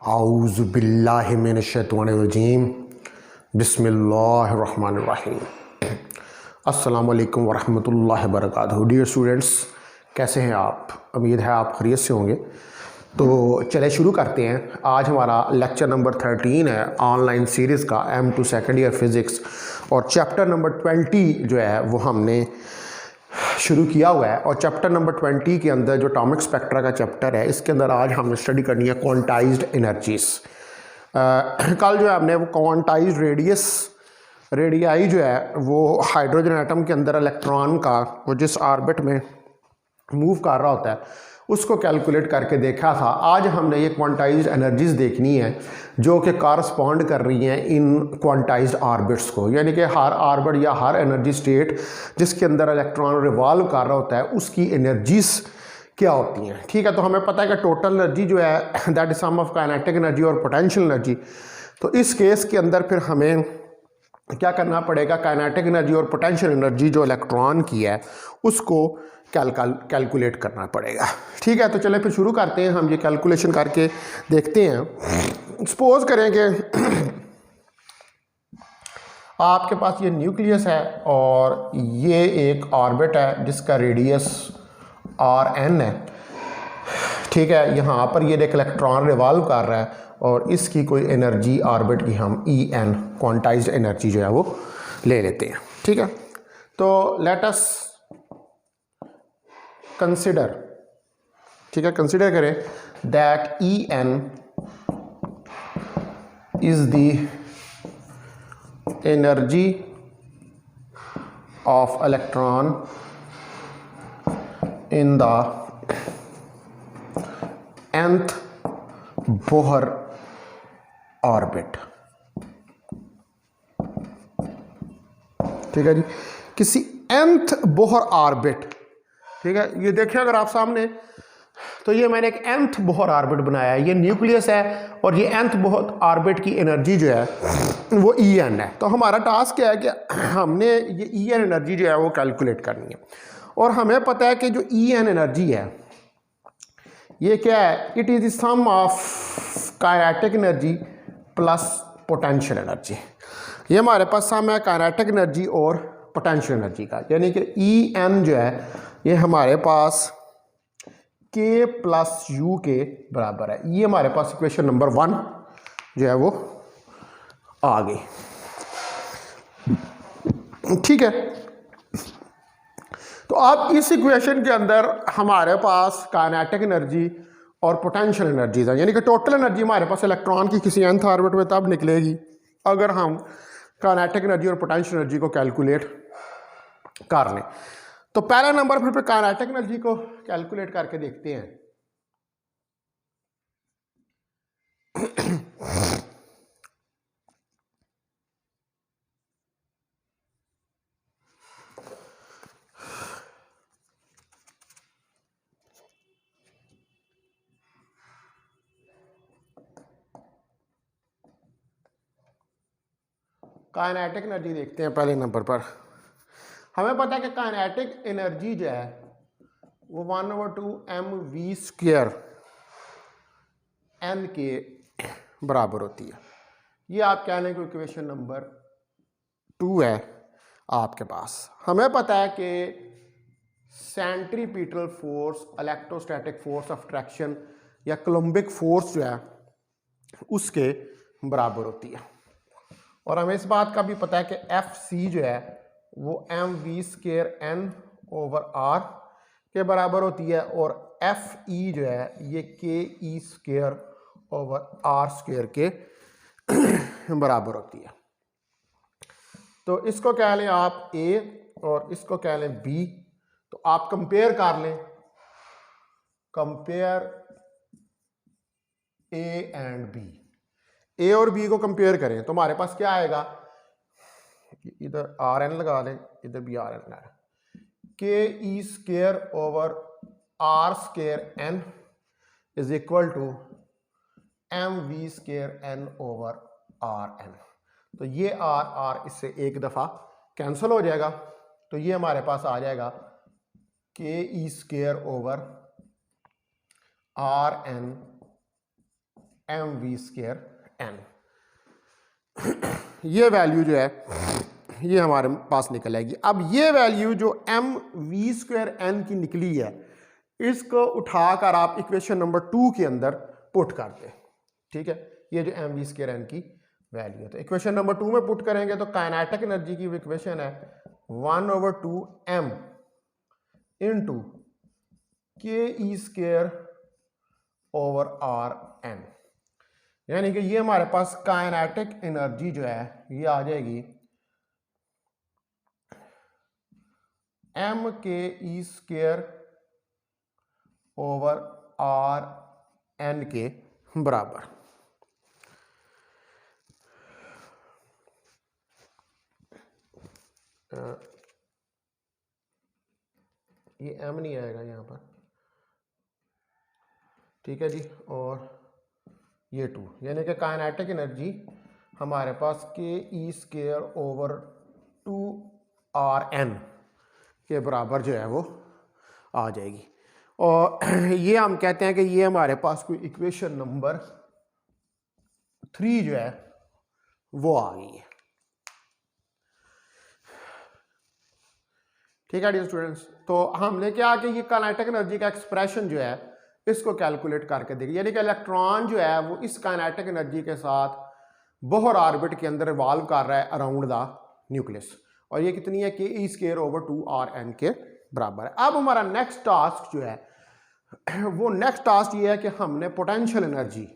आऊज़ु बिल्लाहि मिनश्शैतानिर्रजीम बिस्मिल्लाहिर्रहमानिर्रहीम। अस्सलामु अलैकुम वरहमतुल्लाहि वबरकातुहू। डियर स्टूडेंट्स, कैसे हैं आप? उम्मीद है आप खैरियत से होंगे। तो चले शुरू करते हैं। आज हमारा लेक्चर नंबर 13 है ऑनलाइन सीरीज़ का M2 सेकेंड ईयर फिज़िक्स, और चैप्टर नंबर 20 जो है वो हमने शुरू किया हुआ है। और चैप्टर नंबर 20 के अंदर जो एटॉमिक स्पेक्ट्रा का चैप्टर है, इसके अंदर आज हमने स्टडी करनी है क्वांटाइज्ड एनर्जीज। कल जो है हमने वो क्वांटाइज्ड रेडियाई जो है वो हाइड्रोजन एटम के अंदर इलेक्ट्रॉन का वो जिस ऑर्बिट में मूव कर रहा होता है उसको कैलकुलेट करके देखा था। आज हमने ये क्वांटाइज्ड एनर्जीज देखनी है जो कि कॉरस्पॉन्ड कर रही हैं इन क्वांटाइज्ड ऑर्बिट्स को, यानी कि हर ऑर्बिट या हर एनर्जी स्टेट जिसके अंदर इलेक्ट्रॉन रिवॉल्व कर रहा होता है उसकी एनर्जीज क्या होती हैं। ठीक है, तो हमें पता है कि टोटल एनर्जी जो है that is sum of kinetic energy और पोटेंशियल एनर्जी। तो इस केस के अंदर फिर हमें क्या करना पड़ेगा, काइनेटिक एनर्जी और पोटेंशियल एनर्जी जो इलेक्ट्रॉन की है उसको कैलकुलेट करना पड़ेगा। ठीक है, तो चले फिर शुरू करते हैं। हम ये कैलकुलेशन करके देखते हैं। सपोज करें कि आपके पास ये न्यूक्लियस है और ये एक ऑर्बिट है जिसका रेडियस Rn है। ठीक है, यहाँ पर ये एक इलेक्ट्रॉन रिवॉल्व कर रहा है और इसकी कोई एनर्जी ऑर्बिट की हम En क्वांटाइज्ड एनर्जी जो है वो ले लेते हैं। ठीक है, तो लेट अस कंसिडर, ठीक है, कंसिडर करें that En is the energy of electron in the nth Bohr orbit. ठीक है जी, किसी nth बोहर ऑर्बिट। ठीक है, ये देखिए अगर आप सामने, तो ये मैंने एक nth बोहर ऑर्बिट बनाया है। ये न्यूक्लियस है और ये nth बोहर ऑर्बिट की एनर्जी जो है वो En है। तो हमारा टास्क क्या है कि हमने ये En एनर्जी जो है वो कैलकुलेट करनी है। और हमें पता है कि जो En एनर्जी है ये क्या है, it is the sum of kinetic energy plus potential energy. ये हमारे पास सम है काइनेटिक एनर्जी और पोटेंशियल एनर्जी का, यानी कि En जो है ये हमारे पास K प्लस U के बराबर है। ये हमारे पास इक्वेशन नंबर 1 जो है वो आ गई। ठीक है, तो अब इस इक्वेशन के अंदर हमारे पास काइनेटिक एनर्जी और पोटेंशियल एनर्जीज है, यानी कि टोटल एनर्जी हमारे पास इलेक्ट्रॉन की किसी nth ऑर्बिट में तब निकलेगी अगर हम काइनेटिक एनर्जी और पोटेंशियल एनर्जी को कैलकुलेट कर लें। तो पहला नंबर फिर काइनेटिक एनर्जी को कैलकुलेट करके देखते हैं। काइनेटिक एनर्जी देखते हैं। पहले नंबर पर हमें पता है कि काइनेटिक एनर्जी जो है वो 1/2 mv² n के बराबर होती है। ये आप कह लें कि इक्वेशन नंबर 2 है आपके पास। हमें पता है कि centripetal force, electrostatic force of attraction या कोलम्बिक फोर्स जो है उसके बराबर होती है। और हमें इस बात का भी पता है कि Fc जो है वो mv² n/r के बराबर होती है और Fe जो है ये ke² r² के बराबर होती है। तो इसको कह लें आप A और इसको कह लें B। तो आप कंपेयर कर लें, compare A and B। A और B को कंपेयर करें तो हमारे पास क्या आएगा, इधर Rn लगा लें, इधर भी Rn लगा लें। ke² r² n is equal to mv² n/Rn। तो ये r इससे एक दफ़ा कैंसिल हो जाएगा। तो ये हमारे पास आ जाएगा ke² R N M V square N. ये वैल्यू जो है ये हमारे पास निकल आएगी। अब ये वैल्यू जो एम वी स्क्वायर एन की निकली है, इसको उठाकर आप इक्वेशन नंबर 2 के अंदर पुट कर दें। ठीक है, ये जो एम वी स्क्वायर एन की वैल्यू है, तो इक्वेशन नंबर 2 में पुट करेंगे तो काइनेटिक एनर्जी की इक्वेशन है 1/2 m इंटू के e square over r N. यानी कि ये हमारे पास काइनेटिक एनर्जी जो है ये आ जाएगी एम के e square over r N के बराबर। ये एम नहीं आएगा यहाँ पर, ठीक है जी, और ये 2, यानी कि काइनेटिक एनर्जी हमारे पास k e square over 2 r N के बराबर जो है वो आ जाएगी। और ये हम कहते हैं कि ये हमारे पास कोई इक्वेशन नंबर 3 जो है वो आ गई है। ठीक है डियर स्टूडेंट्स, तो हमने क्या कि ये काइनेटिक एनर्जी का एक्सप्रेशन जो है इसको कैलकुलेट करके देखिए, यानी कि इलेक्ट्रॉन जो है वो इस काइनेटिक एनर्जी के साथ बोहर ऑर्बिट के अंदर रिवॉल्व कर रहा है अराउंड द न्यूक्लियस, और ये कितनी है कि ई स्क्वायर ओवर 2 आर एन के बराबर है। अब हमारा नेक्स्ट टास्क जो है वो नेक्स्ट टास्क ये है कि हमने पोटेंशियल एनर्जी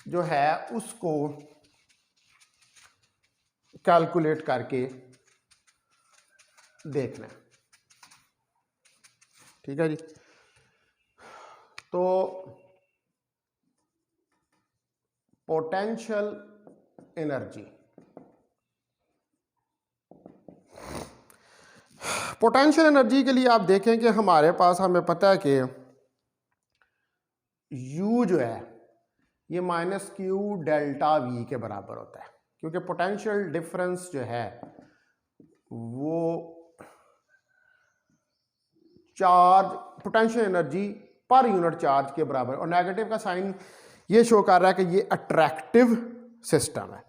जो है उसको कैलकुलेट करके देखना है। ठीक है जी, तो पोटेंशियल एनर्जी, पोटेंशियल एनर्जी के लिए आप देखें कि हमारे पास हमें पता है कि U जो है ये माइनस क्यू डेल्टा वी के बराबर होता है, क्योंकि पोटेंशियल डिफरेंस जो है वो charge potential energy per unit charge के बराबर, और नेगेटिव का साइन ये शो कर रहा है कि ये अट्रैक्टिव सिस्टम है।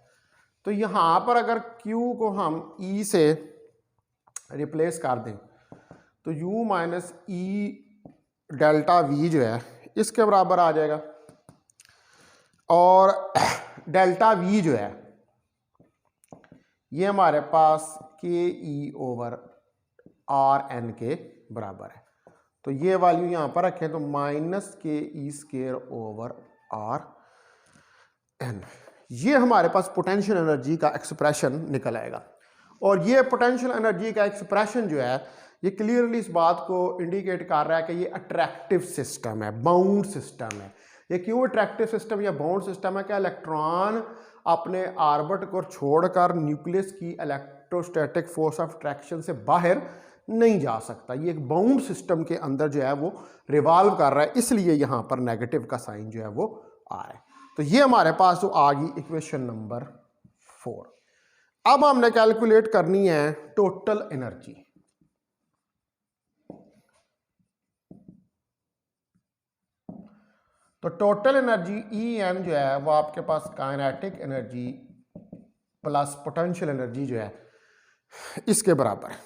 तो यहां पर अगर Q को हम E से रिप्लेस कर दें तो U minus E delta we जो है इसके बराबर आ जाएगा, और डेल्टा वी जो है ये हमारे पास के ई ओवर आर एन के बराबर है। तो ये वैल्यू यहां पर रखें तो minus k e square over r n, ये हमारे पास पोटेंशियल एनर्जी का एक्सप्रेशन निकल आएगा। और ये पोटेंशियल एनर्जी का एक्सप्रेशन जो है ये क्लियरली इस बात को इंडिकेट कर रहा है कि ये अट्रैक्टिव सिस्टम है, बाउंड सिस्टम है। ये क्यों अट्रैक्टिव सिस्टम या बाउंड सिस्टम है? कि इलेक्ट्रॉन अपने ऑर्बिट को छोड़कर न्यूक्लियस की इलेक्ट्रोस्टैटिक फोर्स ऑफ अट्रैक्शन से बाहर नहीं जा सकता। ये एक बाउंड सिस्टम के अंदर जो है वो रिवॉल्व कर रहा है, इसलिए यहां पर नेगेटिव का साइन जो है वो आ रहा है। तो ये हमारे पास जो आ गई इक्वेशन नंबर 4। अब हमने कैलकुलेट करनी है टोटल एनर्जी। तो टोटल एनर्जी ई एन जो है वो आपके पास kinetic energy plus potential energy जो है इसके बराबर है।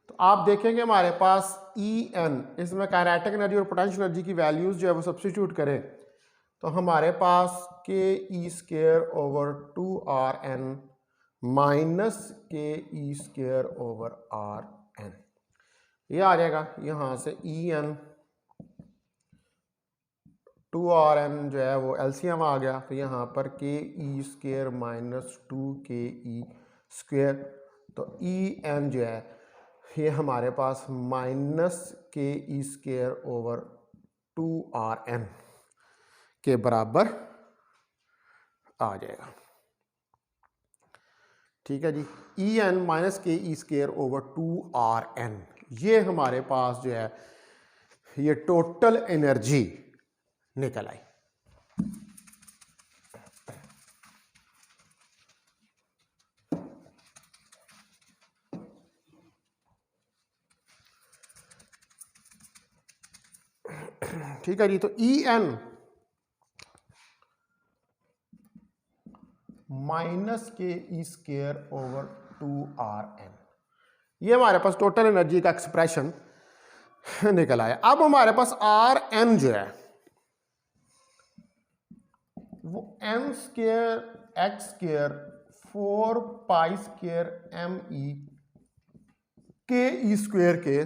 तो आप देखेंगे हमारे पास ई एन, इसमें काइनेटिक एनर्जी और पोटेंशियल एनर्जी की वैल्यूज जो है वो सब्स्टिट्यूट करें तो हमारे पास k e square over 2 r n minus k e square over r n, ये आ जाएगा। यहां से ई एन 2 आर एन जो है वो एलसीएम आ गया, तो यहाँ पर के ई स्क्वायर माइनस 2 के ई स्क्वायर, तो ई एन जो है ये हमारे पास minus k e square over 2 r N के बराबर आ जाएगा। ठीक है जी, ई N minus k e square over 2 r n, ये हमारे पास जो है ये टोटल एनर्जी निकल आई। ठीक है जी। तो ई N minus k e square over 2 RN, ये हमारे पास टोटल एनर्जी का एक्सप्रेशन निकल आया। अब हमारे पास RN जो है वो m square x square 4 pi square ME k e square के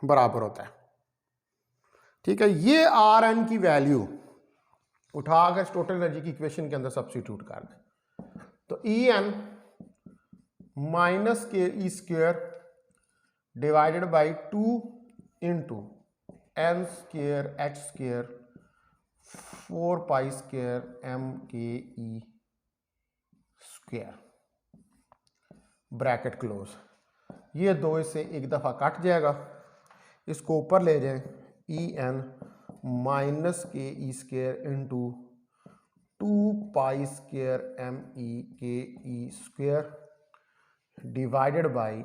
बराबर होता है। ठीक है, ये RN की वैल्यू उठाकर टोटल एनर्जी की इक्वेशन के अंदर सब्स्टिट्यूट कर दें, तो EN minus k e square divided by 2 into n square h square 4 pi square m k e square bracket close. ये दो इससे एक दफ़ा कट जाएगा, इसको ऊपर ले जाएं, EN minus k e square into 2 pi square ME k e square divided by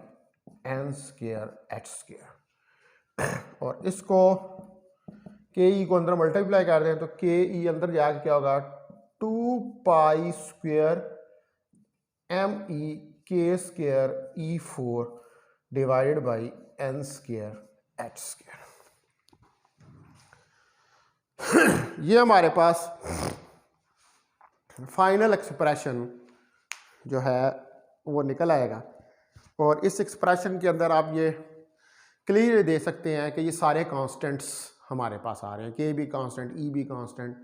n square h square, और इसको के ई को अंदर मल्टीप्लाई कर दें तो के ई अंदर जाकर क्या होगा 2 पाई स्क्वायर ME के square E4 divided by n square h square. ये हमारे पास फाइनल एक्सप्रेशन जो है वो निकल आएगा, और इस एक्सप्रेशन के अंदर आप ये क्लियर दे सकते हैं कि ये सारे कांस्टेंट्स हमारे पास आ रहे हैं, के भी कांस्टेंट, ई भी कांस्टेंट,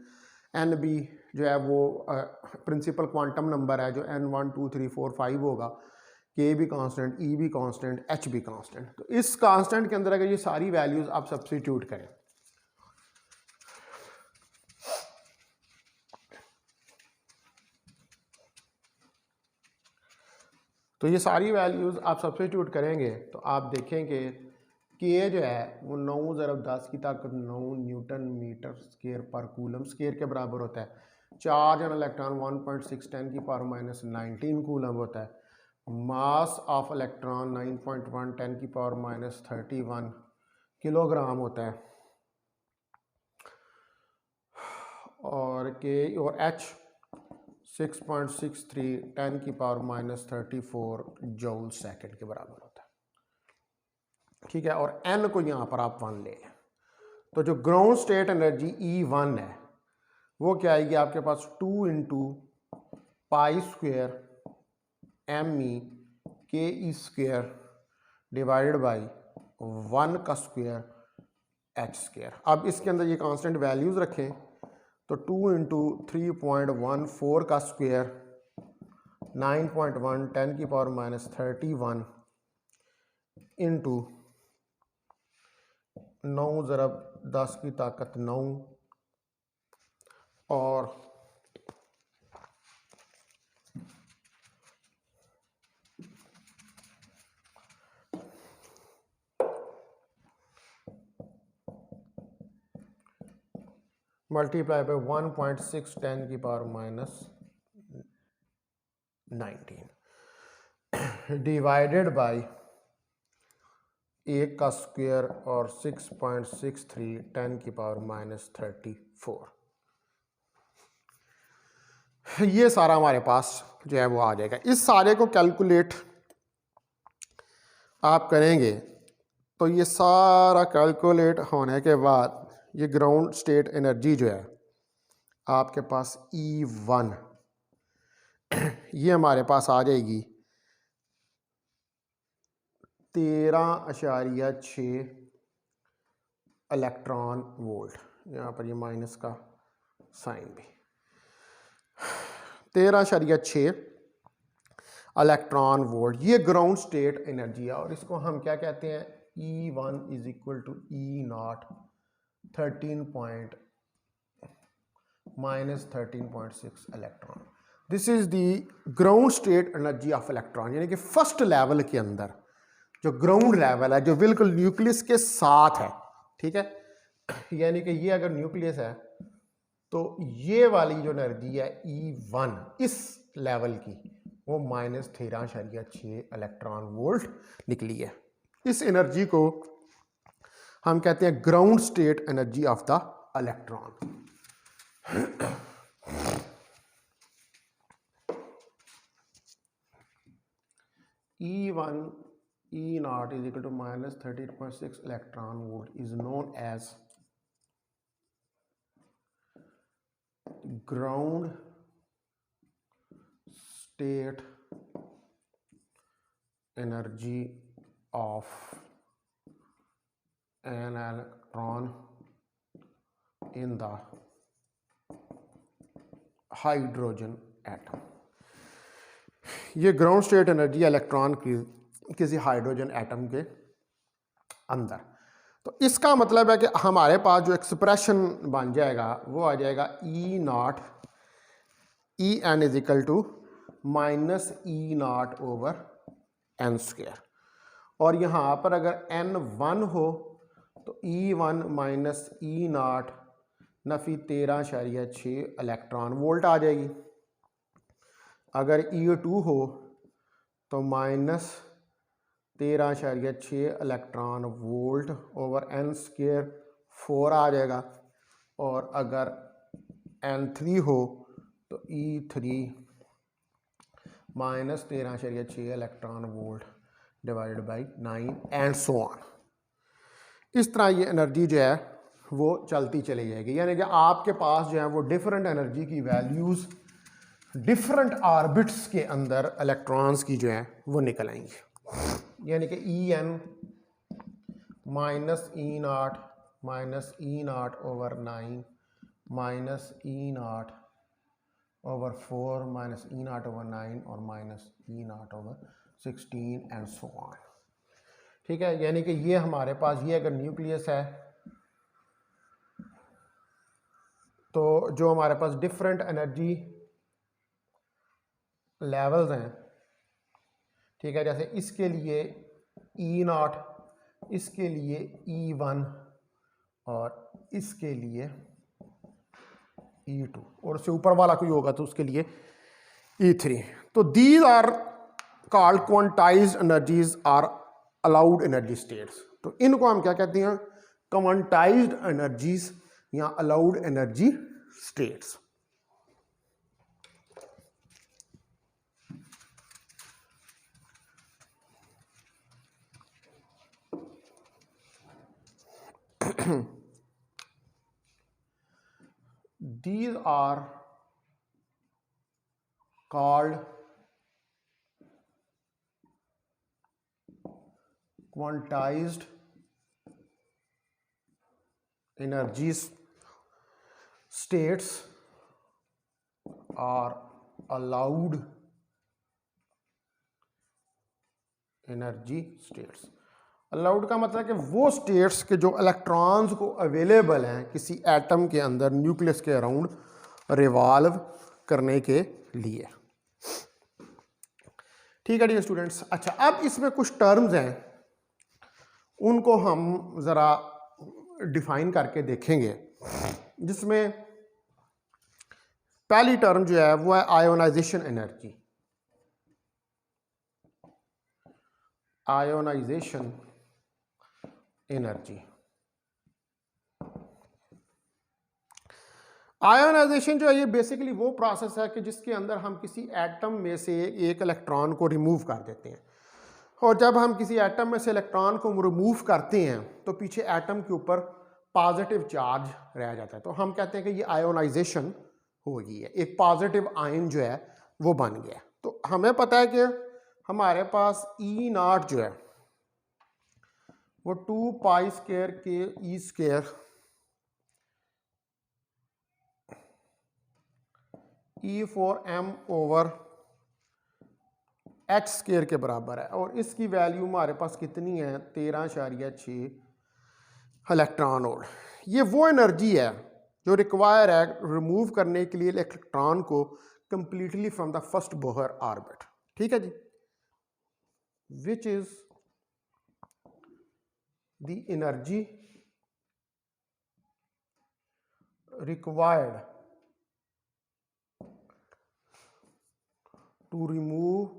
एन भी जो है वो प्रिंसिपल क्वांटम नंबर है जो n1 2 3 4 5 होगा, के भी कांस्टेंट, ई भी कांस्टेंट, एच भी कांस्टेंट। तो इस कांस्टेंट के अंदर अगर ये सारी वैल्यूज आप सब्स्टिट्यूट करें तो ये सारी वैल्यूज़ आप सब्स्टिट्यूट करेंगे तो आप देखेंगे के जो है वो 9 ज़रब 10 की ताकत 9 न्यूटन मीटर स्क्वायर पर कूलम स्क्वायर के बराबर होता है। चार्ज ऑन इलेक्ट्रॉन 1.6 10 की पावर माइनस 19 कूलम होता है। मास ऑफ इलेक्ट्रॉन 9.1 10 की पावर माइनस 31 किलोग्राम होता है, और के और एच 6.63 10 की पावर माइनस 34 जूल सेकेंड के बराबर होता है। ठीक है, और n को यहाँ पर आप 1 ले लें, तो जो ग्राउंड स्टेट एनर्जी E1 है वो क्या आएगी आपके पास 2 into pi square ME k E square divided by 1 का स्क्वेयर h स्क्वेयर। अब इसके अंदर ये कांस्टेंट वैल्यूज़ रखें तो 2 इंटू 3.14 का स्क्वेयर 9.1 10 की पावर माइनस 31 इंटू 9 ज़रब 10 की ताकत 9 और मल्टीप्लाई बाई 1.6 10 की पावर माइनस 19 डिवाइडेड बाई 1 का स्क्वायर और 6.63 10 की पावर माइनस 34। ये सारा हमारे पास जो है वो आ जाएगा। इस सारे को कैलकुलेट आप करेंगे तो ये सारा कैलकुलेट होने के बाद ये ग्राउंड स्टेट एनर्जी जो है आपके पास E1 ये हमारे पास आ जाएगी 13.6 इलेक्ट्रॉन वोल्ट। यहाँ पर ये माइनस का साइन भी 13.6 इलेक्ट्रॉन वोल्ट, ये ग्राउंड स्टेट एनर्जी है, और इसको हम क्या कहते हैं E1 is equal to E0 13.6 electron. This is the ground state energy of electron, यानी कि फर्स्ट लेवल के अंदर जो ग्राउंड लेवल है जो बिल्कुल न्यूक्लियस के साथ है। ठीक है, यानी कि ये अगर न्यूक्लियस है तो ये वाली जो एनर्जी है E1 इस लेवल की वो माइनस 13.6 इलेक्ट्रॉन वोल्ट निकली है। इस एनर्जी को हम कहते हैं ground state energy of the electron. E1 E naught is equal to minus 38.6 electron volt is known as ground state energy of an electron in the hydrogen atom. ये ground state energy electron की किसी hydrogen atom के अंदर। तो इसका मतलब है कि हमारे पास जो एक्सप्रेशन बन जाएगा वो आ जाएगा E naught E n is equal to minus E naught over n square, और यहाँ पर अगर एन 1 हो तो ई 1 माइनस ई नॉट नफ़ी 13.6 इलेक्ट्रॉन वोल्ट आ जाएगी। अगर E2 हो तो minus 13.6 electron volt over n square 4 आ जाएगा, और अगर N3 हो तो E3 minus 13.6 electron volt divided by 9 and so on. इस तरह ये एनर्जी जो है वो चलती चली जाएगी, यानी कि आपके पास जो है वो डिफरेंट एनर्जी की वैल्यूज़ डिफरेंट ऑर्बिट्स के अंदर इलेक्ट्रॉन्स की जो है वो निकल आएंगी। यानी कि E N minus E naught over 9 minus E naught over 4 minus E naught over 9 और minus E naught over 16 and so on. ठीक है, यानी कि ये हमारे पास ये अगर न्यूक्लियस है तो जो हमारे पास डिफरेंट एनर्जी लेवल्स हैं, ठीक है, जैसे इसके लिए ई नॉट, इसके लिए E1 और इसके लिए E2, और उससे ऊपर वाला कोई होगा तो उसके लिए E3। तो these are called quantized energies are allowed energy states. तो इनको हम क्या कहते हैं? क्वांटाइज्ड एनर्जीज या allowed energy states. These are called quantized energy states or allowed energy states. Allowed का मतलब कि वो स्टेट्स के जो इलेक्ट्रॉन्स को अवेलेबल हैं किसी एटम के अंदर न्यूक्लियस के अराउंड रिवॉल्व करने के लिए। ठीक है डियर स्टूडेंट्स। अच्छा, अब इसमें कुछ टर्म्स हैं, उनको हम ज़रा डिफाइन करके देखेंगे, जिसमें पहली टर्म जो है वो है ionization energy. Ionization energy, ionization जो है ये बेसिकली वो प्रोसेस है कि जिसके अंदर हम किसी एटम में से एक इलेक्ट्रॉन को रिमूव कर देते हैं, और जब हम किसी एटम में से इलेक्ट्रॉन को रिमूव करते हैं तो पीछे एटम के ऊपर पॉजिटिव चार्ज रह जाता है, तो हम कहते हैं कि ये आयोनाइजेशन हो गई है, एक पॉजिटिव आयन जो है वो बन गया। तो हमें पता है कि हमारे पास ई नॉट जो है वो 2 pi square k e square E4m over h square के बराबर है, और इसकी वैल्यू हमारे पास कितनी है? 13.6 इलेक्ट्रॉन वोल्ट। ये वो एनर्जी है जो रिक्वायर है रिमूव करने के लिए इलेक्ट्रॉन को completely from the first Bohr orbit. ठीक है जी, which is the energy required to remove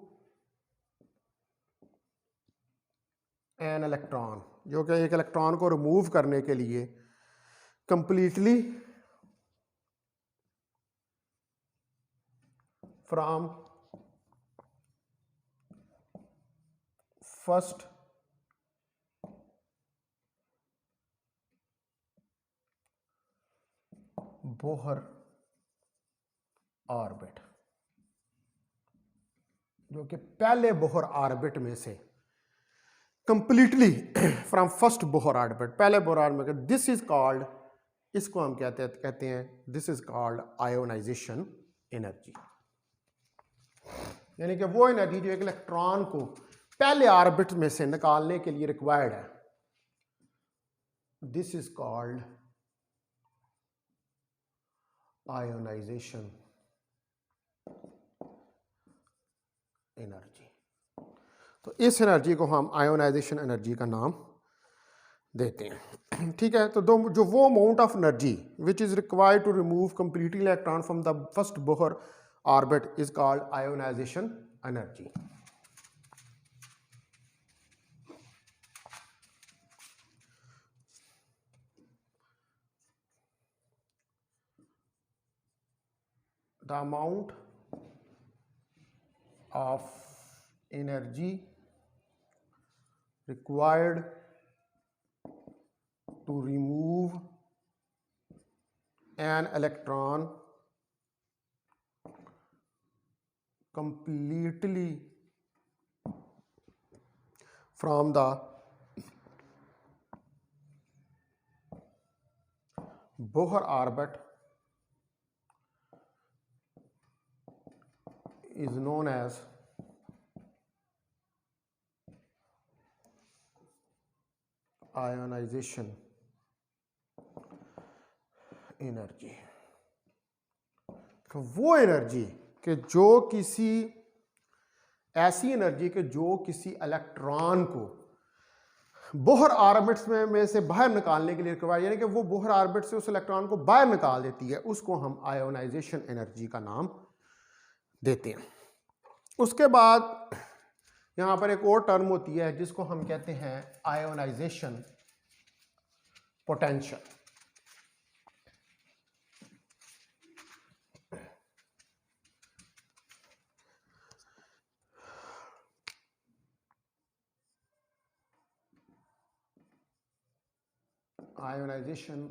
an electron, जो कि एक इलेक्ट्रॉन को रिमूव करने के लिए completely from first Bohr orbit, जो कि पहले बोहर ऑर्बिट में से completely from first Bohr orbit, पहले Bohr orbit, this is called, इसको हम कहते हैं this is called ionisation energy. यानी कि वो एनर्जी जो एक इलेक्ट्रॉन को पहले ऑर्बिट में से निकालने के लिए रिक्वायर्ड है, this is called ionisation energy. तो इस एनर्जी को हम आयोनाइजेशन एनर्जी का नाम देते हैं। ठीक है, तो जो वो amount of energy which is required to remove completely electron from the first Bohr orbit is called ionisation energy. The amount of energy required to remove an electron completely from the Bohr orbit is known as ionization energy. तो वो energy कि जो किसी ऐसी energy कि जो किसी electron को बोहर ऑर्बिट्स में से बाहर निकालने के लिए रिक्वायर, यानी कि वो बोहर ऑर्बिट से उस इलेक्ट्रॉन को बाहर निकाल देती है, उसको हम आयोनाइजेशन एनर्जी का नाम देते हैं। उसके बाद यहां पर एक और टर्म होती है जिसको हम कहते हैं ionization potential. Ionization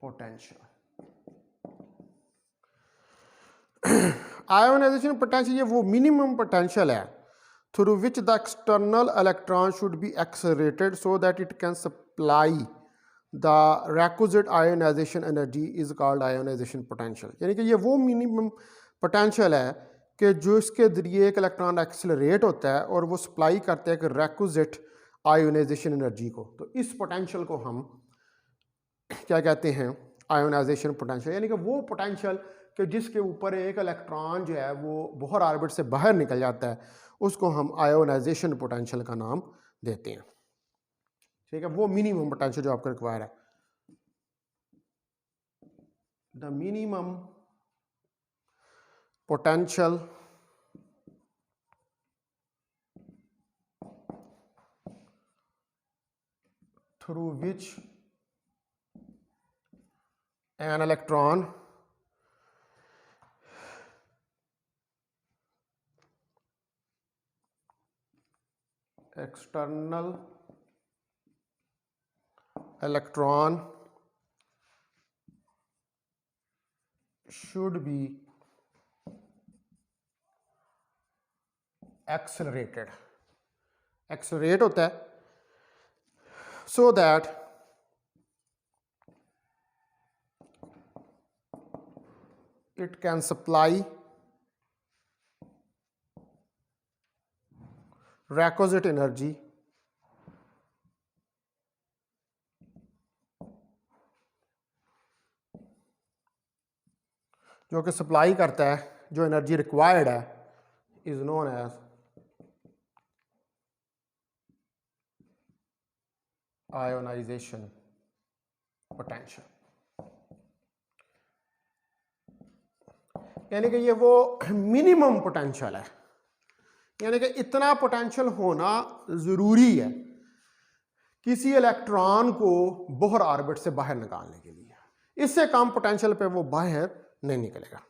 potential, ionization potential ये वो मिनिमम पोटेंशियल है through which the external electron should be accelerated so that it can supply the requisite ionization energy is called ionization potential. यानी कि ये वो मिनिमम पोटेंशियल है कि जो इसके जरिए एक इलेक्ट्रॉन एक्सेलरेट होता है और वो सप्लाई करता है कि रिक्विजिट आयोनाइजेशन एनर्जी को। तो इस पोटेंशियल को हम क्या कहते हैं, आयोनाइजेशन पोटेंशियल। यानी कि वो पोटेंशियल कि जिसके ऊपर एक इलेक्ट्रॉन जो है वो बोहर ऑर्बिट से बाहर निकल जाता है, उसको हम आयोनाइजेशन पोटेंशियल का नाम देते हैं। ठीक है, वो मिनिमम पोटेंशियल जो आपका रिक्वायर है, the minimum potential through which an electron external electron should be accelerated, accelerate होता है so that it can supply requisite energy जो कि सप्लाई करता है जो एनर्जी रिक्वायर्ड है, is known as ionization potential. यानी कि ये वो मिनिमम पोटेंशियल है, यानी कि इतना पोटेंशियल होना ज़रूरी है किसी इलेक्ट्रॉन को बोहर ऑर्बिट से बाहर निकालने के लिए। इससे कम पोटेंशियल पे वो बाहर नहीं निकलेगा।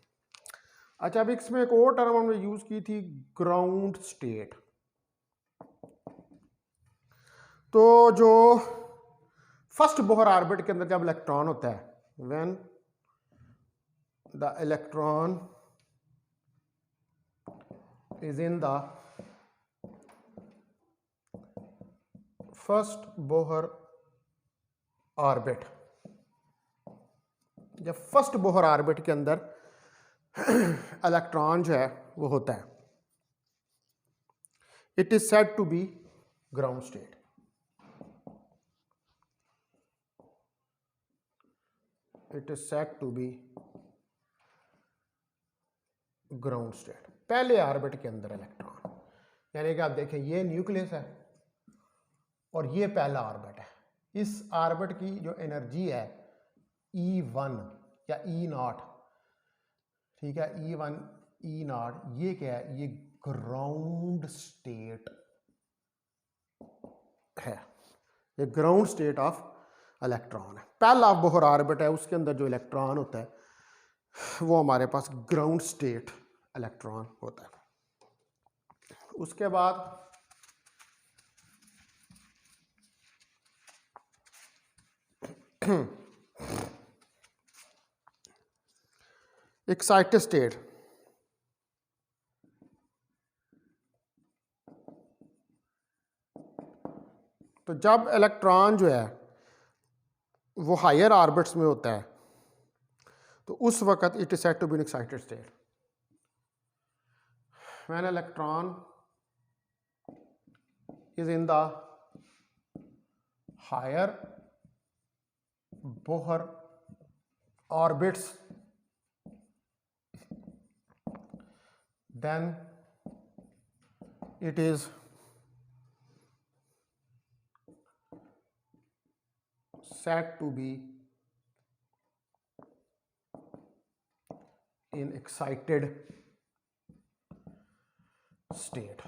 अच्छा, अब इसमें एक और टर्म हमने यूज की थी, ग्राउंड स्टेट। तो जो फर्स्ट बोहर ऑर्बिट के अंदर जब इलेक्ट्रॉन होता है, when the electron is in the first Bohr orbit, जब फर्स्ट बोहर ऑर्बिट के अंदर इलेक्ट्रॉन जो है वो होता है, it is said to be ground state. It is said to be ground state, पहले ऑर्बिट के अंदर इलेक्ट्रॉन। यानी कि आप देखें ये न्यूक्लियस है और ये पहला ऑर्बिट है। इस ऑर्बिट की जो एनर्जी है E1 या E0, ठीक है, E1 E0, ये क्या है, ये ग्राउंड स्टेट है। ये ग्राउंड स्टेट ऑफ इलेक्ट्रॉन है। पहला बोहर ऑर्बिट है, उसके अंदर जो इलेक्ट्रॉन होता है वो हमारे पास ग्राउंड स्टेट इलेक्ट्रॉन होता है। उसके बाद एक्साइटेड स्टेट। तो जब इलेक्ट्रॉन जो है वो हायर ऑर्बिट्स में होता है तो उस वक्त it is said to be an excited state. When electron is in the higher Bohr orbits, then it is said to be in excited state।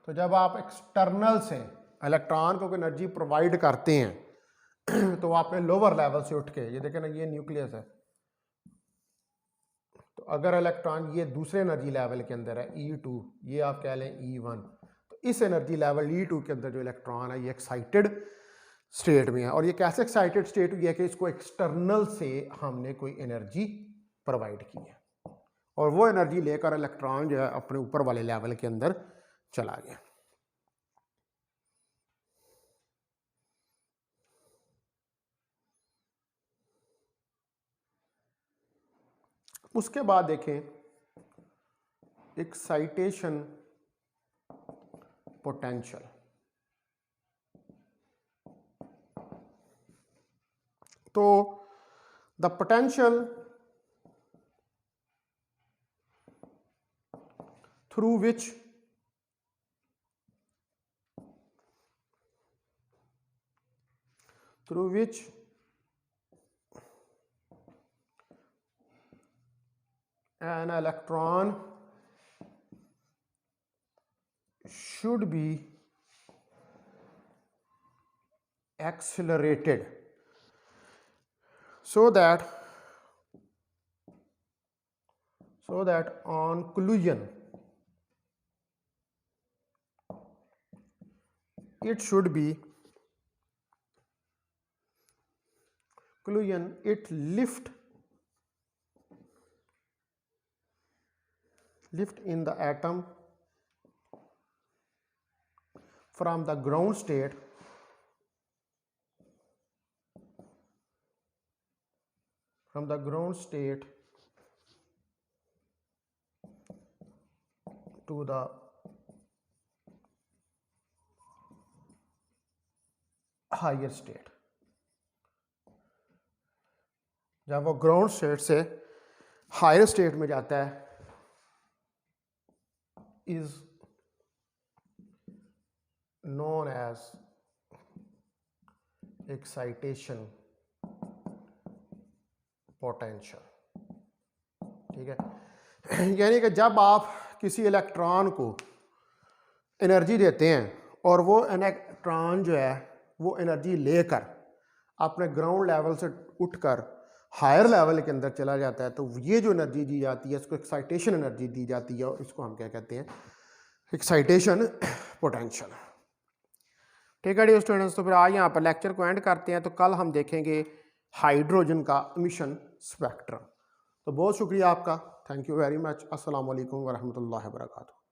तो जब आप एक्सटर्नल से इलेक्ट्रॉन को एनर्जी प्रोवाइड करते हैं तो आपने लोअर लेवल से उठ के, ये देखें ना, ये न्यूक्लियस है, तो अगर इलेक्ट्रॉन ये दूसरे एनर्जी लेवल के अंदर है E2, ये आप कह लें E1, तो इस एनर्जी लेवल E2 के अंदर जो इलेक्ट्रॉन है ये एक्साइटेड स्टेट में है। और ये कैसे एक्साइटेड स्टेट हुई है कि इसको एक्सटर्नल से हमने कोई एनर्जी प्रोवाइड की है और वो एनर्जी लेकर इलेक्ट्रॉन जो है अपने ऊपर वाले लेवल के अंदर चला गया। उसके बाद देखें एक्साइटेशन पोटेंशियल। तो the potential through which an electron should be accelerated so that on collision it lift in the atom from the ground state to the higher state। जब वो ग्राउंड स्टेट से हायर स्टेट में जाता है is known as excitation potential। ठीक है, यानी कि जब आप किसी इलेक्ट्रॉन को एनर्जी देते हैं और वो इलेक्ट्रॉन जो है वो एनर्जी लेकर अपने ग्राउंड लेवल से उठकर हायर लेवल के अंदर चला जाता है, तो ये जो एनर्जी दी जाती है इसको एक्साइटेशन एनर्जी दी जाती है और इसको हम क्या कहते हैं, एक्साइटेशन पोटेंशियल। ठीक है डी स्टूडेंट्स, तो फिर आज यहाँ पर लेक्चर को एंड करते हैं। तो कल हम देखेंगे हाइड्रोजन का एमिशन स्पेक्ट्रम। तो बहुत शुक्रिया आपका, थैंक यू वेरी मच। अस्सलाम वालेकुम वरहमतुल्लाहि वबरकातुहू।